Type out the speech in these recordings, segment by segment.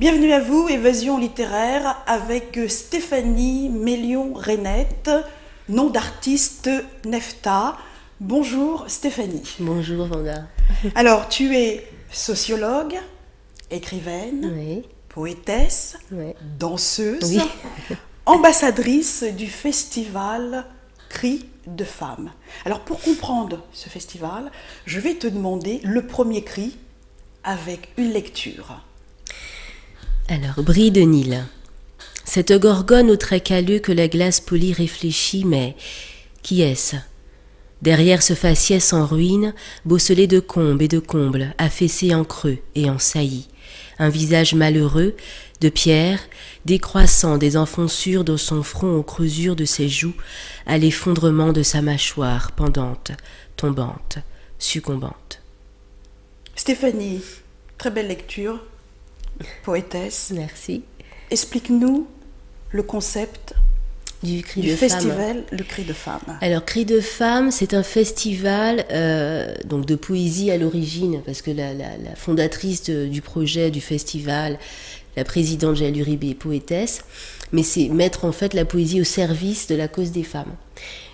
Bienvenue à vous, Évasion littéraire avec Stéphanie Mélion-Reynette, nom d'artiste Nefta. Bonjour Stéphanie. Bonjour Vanda. Alors, tu es sociologue, écrivaine, Oui. poétesse, Oui. danseuse, Oui. ambassadrice du festival Cris de femmes. Alors, pour comprendre ce festival, je vais te demander le premier cri avec une lecture. Alors, Brie de Nil. Cette gorgone au trait calleux que la glace polie réfléchit, mais qui est-ce? Derrière ce faciès en ruine, bosselé de combes et de combles, affaissé en creux et en saillie, un visage malheureux, de pierre, décroissant des enfonçures de son front aux creusures de ses joues, à l'effondrement de sa mâchoire pendante, tombante, succombante. Stéphanie, très belle lecture, poétesse. Merci. Explique-nous le concept Du cri du de festival femme. Le Cri de femmes. Alors, Cris de femmes, c'est un festival donc de poésie à l'origine, parce que la fondatrice du projet du festival, la présidente Jaël Uribe est poétesse, mais c'est mettre en fait la poésie au service de la cause des femmes.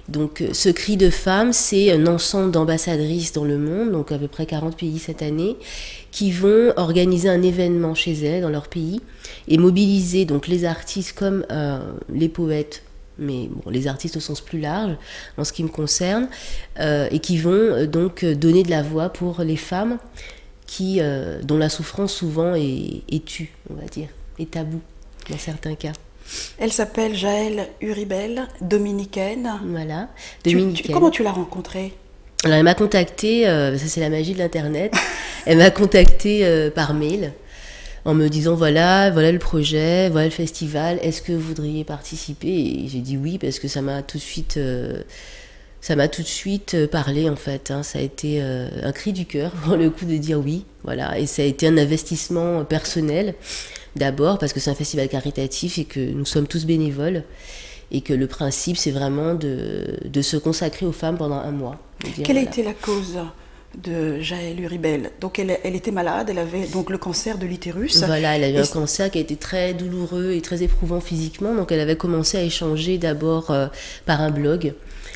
Donc, ce Cri de femmes, c'est un ensemble d'ambassadrices dans le monde, donc à peu près 40 pays cette année, qui vont organiser un événement chez elles, dans leur pays, et mobiliser donc les artistes comme les poètes, mais bon, les artistes au sens plus large, en ce qui me concerne, et qui vont donc donner de la voix pour les femmes dont la souffrance souvent est tue, on va dire, est tabou dans certains cas. Elle s'appelle Jaël Uribe, dominicaine. Voilà, Comment tu l'as rencontrée? Alors elle m'a contactée, ça c'est la magie de l'internet, elle m'a contactée par mail en me disant voilà le projet, voilà le festival, est-ce que vous voudriez participer? Et j'ai dit oui parce que ça m'a tout de suite parlé en fait, hein. Ça a été un cri du cœur pour le coup de dire oui, voilà, et ça a été un investissement personnel d'abord parce que c'est un festival caritatif et que nous sommes tous bénévoles et que le principe c'est vraiment de se consacrer aux femmes pendant un mois. Quelle a été la cause de Jaël Uribe? Donc elle était malade, elle avait donc le cancer de l'utérus. Voilà, elle a eu un cancer qui a été très douloureux et très éprouvant physiquement, donc elle avait commencé à échanger d'abord par un blog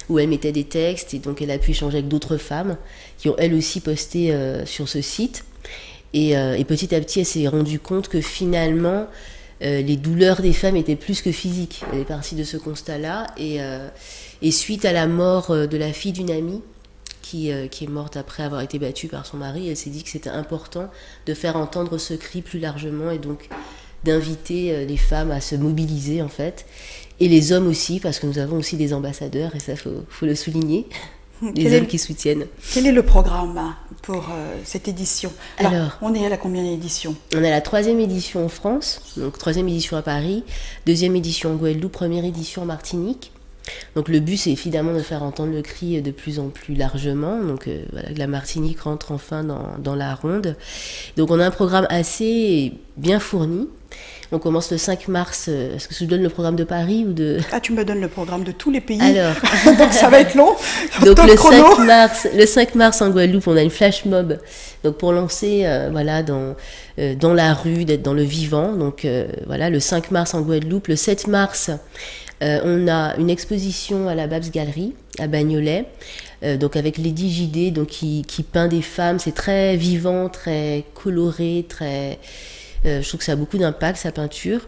où elle mettait des textes et donc elle a pu échanger avec d'autres femmes qui ont elles aussi posté sur ce site. Et petit à petit, elle s'est rendue compte que finalement, les douleurs des femmes étaient plus que physiques. Elle est partie de ce constat-là. Et suite à la mort de la fille d'une amie, qui est morte après avoir été battue par son mari, elle s'est dit que c'était important de faire entendre ce cri plus largement et donc d'inviter les femmes à se mobiliser en fait. Et les hommes aussi, parce que nous avons aussi des ambassadeurs, et ça, faut le souligner. Les hommes qui soutiennent. Quel est le programme pour cette édition? Alors, on est à la combien d'édition? On est à la 3e édition en France, donc 3e édition à Paris, 2e édition en Guadeloupe, 1re édition en Martinique. Donc le but, c'est évidemment de faire entendre le cri de plus en plus largement. Donc voilà, la Martinique rentre enfin dans la ronde. Donc on a un programme assez bien fourni. On commence le 5 mars. Est-ce que je te donne le programme de Paris ou de... Ah, tu me donnes le programme de tous les pays. Alors, donc ça va être long. Donc le 5 mars en Guadeloupe, on a une flash mob. Donc pour lancer, voilà, dans la rue, d'être dans le vivant. Donc voilà, le 5 mars en Guadeloupe. Le 7 mars, on a une exposition à la Babs Galerie à Bagnolet. Donc avec Lady JD, donc qui peint des femmes. C'est très vivant, très coloré, très... je trouve que ça a beaucoup d'impact, sa peinture.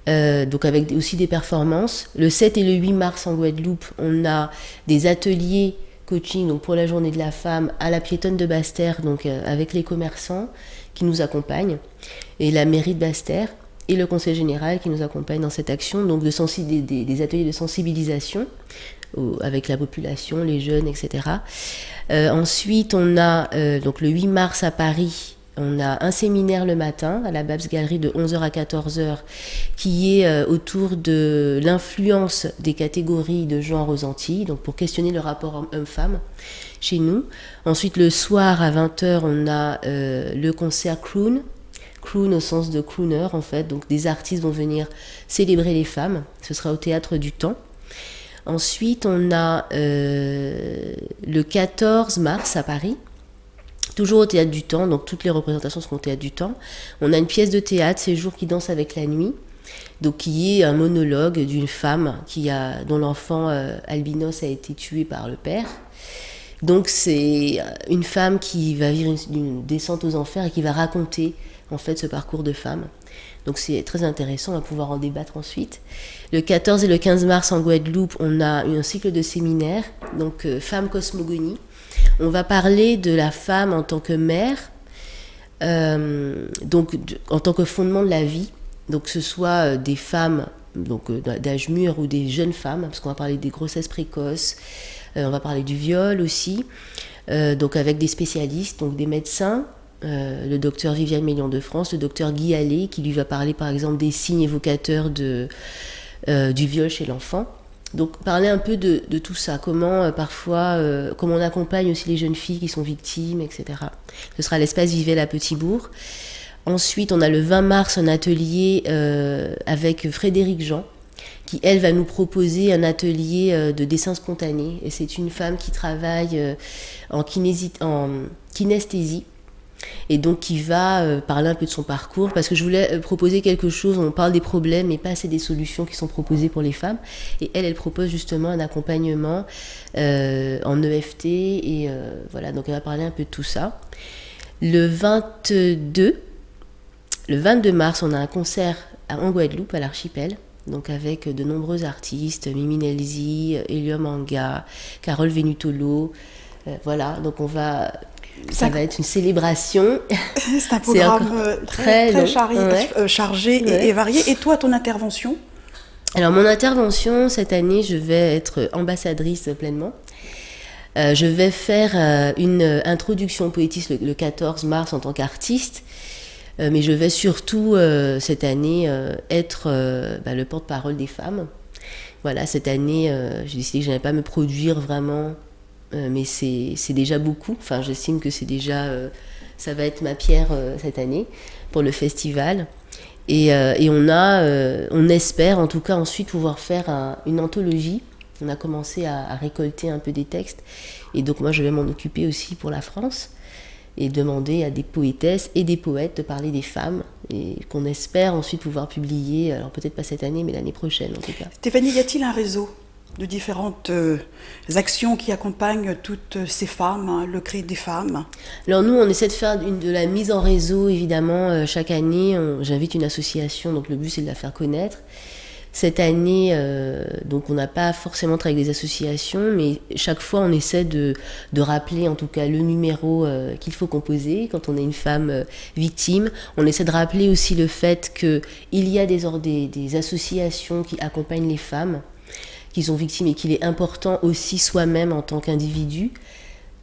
Donc avec aussi des performances. Le 7 et le 8 mars en Guadeloupe, on a des ateliers coaching donc pour la journée de la femme à la piétonne de Basse-Terre, donc avec les commerçants qui nous accompagnent, et la mairie de Basse-Terre et le conseil général qui nous accompagne dans cette action, donc des ateliers de sensibilisation avec la population, les jeunes, etc. Ensuite, on a donc le 8 mars à Paris, on a un séminaire le matin à la Babs Galerie de 11h à 14h qui est autour de l'influence des catégories de genre aux Antilles, donc pour questionner le rapport homme-femme chez nous. Ensuite, le soir à 20h, on a le concert Croon au sens de crooner en fait, donc des artistes vont venir célébrer les femmes, ce sera au Théâtre du Temps. Ensuite, on a le 14 mars à Paris, toujours au Théâtre du Temps, donc toutes les représentations seront au Théâtre du Temps. On a une pièce de théâtre, Ces jours qui dansent avec la nuit, donc qui est un monologue d'une femme dont l'enfant albinos a été tué par le père. Donc c'est une femme qui va vivre une descente aux enfers et qui va raconter en fait ce parcours de femme. Donc c'est très intéressant, on va pouvoir en débattre ensuite. Le 14 et le 15 mars en Guadeloupe, on a un cycle de séminaires, donc Femmes Cosmogonie. On va parler de la femme en tant que mère, donc en tant que fondement de la vie, donc que ce soit des femmes donc d'âge mûr ou des jeunes femmes, parce qu'on va parler des grossesses précoces, on va parler du viol aussi, donc avec des spécialistes, donc des médecins, le docteur Viviane Mélion de France, le docteur Guy Allais, qui lui va parler par exemple des signes évocateurs du viol chez l'enfant. Donc parler un peu de tout ça, comment comment on accompagne aussi les jeunes filles qui sont victimes, etc. Ce sera à l'espace Vivel à Petit-Bourg. Ensuite, on a le 20 mars un atelier avec Frédéric Jean, qui, elle, va nous proposer un atelier de dessin spontané. Et c'est une femme qui travaille en kinesthésie, et donc qui va parler un peu de son parcours, parce que je voulais proposer quelque chose, on parle des problèmes, mais pas assez des solutions qui sont proposées pour les femmes. Et elle propose justement un accompagnement en EFT, et voilà, donc elle va parler un peu de tout ça. Le 22 mars, on a un concert en Guadeloupe, à l'Archipel, donc avec de nombreux artistes, Mimi Nelzi, Elio Manga, Carole Venutolo, voilà, donc ça va être une célébration. C'est un programme très chargé ouais. et varié. Et toi, ton intervention? Alors, mon intervention, cette année, je vais être ambassadrice pleinement. Je vais faire une introduction poétiste le 14 mars en tant qu'artiste. Mais je vais surtout, cette année, être le porte-parole des femmes. Voilà, cette année, j'ai décidé que je n'allais pas me produire vraiment, mais c'est déjà beaucoup. Enfin, j'estime que c'est déjà... ça va être ma pierre cette année pour le festival. Et on espère, en tout cas, ensuite pouvoir faire une anthologie. On a commencé à récolter un peu des textes. Et donc, moi, je vais m'en occuper aussi pour la France, et demander à des poétesses et des poètes de parler des femmes, et qu'on espère ensuite pouvoir publier, alors peut-être pas cette année, mais l'année prochaine en tout cas. Stéphanie, y a-t-il un réseau de différentes actions qui accompagnent toutes ces femmes, hein, le cri des femmes? Alors nous, on essaie de faire de la mise en réseau, évidemment, chaque année. J'invite une association, donc le but c'est de la faire connaître. Cette année, donc on n'a pas forcément travaillé avec des associations, mais chaque fois on essaie de rappeler en tout cas le numéro qu'il faut composer quand on est une femme victime. On essaie de rappeler aussi le fait qu'il y a des associations qui accompagnent les femmes qui sont victimes, et qu'il est important aussi soi-même en tant qu'individu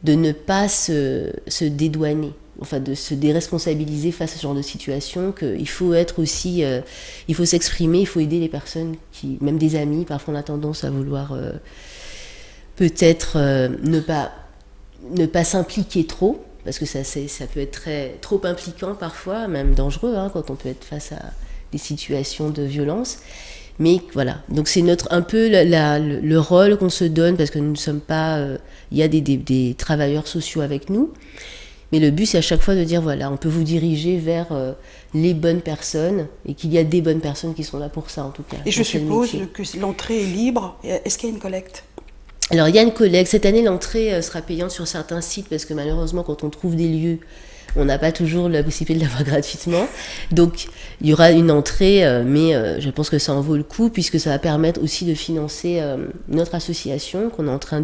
de ne pas se dédouaner, enfin de se déresponsabiliser face à ce genre de situation, qu'il faut être aussi, il faut s'exprimer, il faut aider les personnes même des amis, parfois on a tendance à vouloir peut-être ne pas s'impliquer trop, parce que ça peut être trop impliquant parfois, même dangereux, hein, quand on peut être face à des situations de violence. Mais voilà, donc c'est un peu le rôle qu'on se donne, parce que nous ne sommes pas... il y a des travailleurs sociaux avec nous, mais le but c'est à chaque fois de dire, voilà, on peut vous diriger vers les bonnes personnes, et qu'il y a des bonnes personnes qui sont là pour ça en tout cas. Et je suppose que l'entrée est libre. Est-ce qu'il y a une collecte? Alors il y a une collecte. Cette année, l'entrée sera payante sur certains sites, parce que malheureusement, quand on trouve des lieux, on n'a pas toujours la possibilité de l'avoir gratuitement. Donc, il y aura une entrée, mais je pense que ça en vaut le coup, puisque ça va permettre aussi de financer notre association qu'on est en train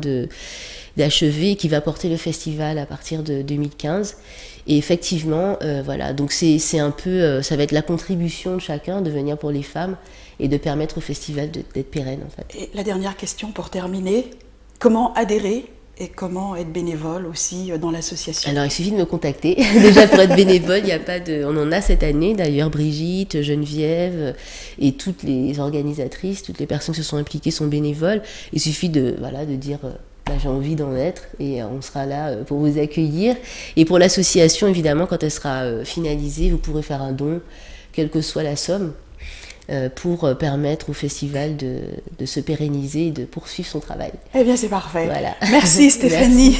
d'achever, qui va porter le festival à partir de 2015. Et effectivement, voilà, donc c'est un peu, ça va être la contribution de chacun de venir pour les femmes et de permettre au festival d'être pérenne, en fait. Et la dernière question pour terminer, comment adhérer et comment être bénévole aussi dans l'association? Alors, il suffit de me contacter. Déjà, pour être bénévole, on en a cette année, d'ailleurs, Brigitte, Geneviève, et toutes les organisatrices, toutes les personnes qui se sont impliquées sont bénévoles. Il suffit de dire, j'ai envie d'en être, et on sera là pour vous accueillir. Et pour l'association, évidemment, quand elle sera finalisée, vous pourrez faire un don, quelle que soit la somme. pour permettre au festival de se pérenniser et de poursuivre son travail. Eh bien, c'est parfait. Voilà. Merci Stéphanie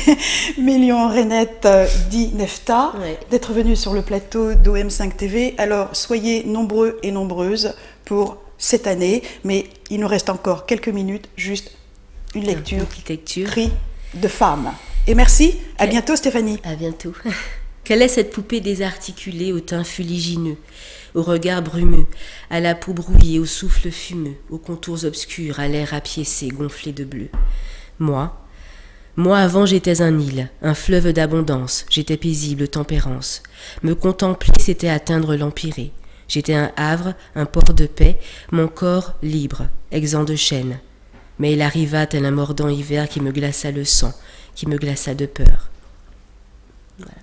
Mélion-Renette dit Nefta Ouais. d'être venue sur le plateau d'OM5 TV. Alors, soyez nombreux et nombreuses pour cette année, mais il nous reste encore quelques minutes, juste une lecture, Une petite lecture. Cri de femme. Et merci, à bientôt Stéphanie. À bientôt. Quelle est cette poupée désarticulée au teint fuligineux, au regard brumeux, à la peau brouillée, au souffle fumeux, aux contours obscurs, à l'air rapiécé, gonflé de bleu? Moi avant j'étais un île, un fleuve d'abondance, j'étais paisible tempérance. Me contempler c'était atteindre l'empyrée. J'étais un havre, un port de paix, mon corps libre, exempt de chaînes. Mais il arriva tel un mordant hiver qui me glaça le sang, qui me glaça de peur. Voilà.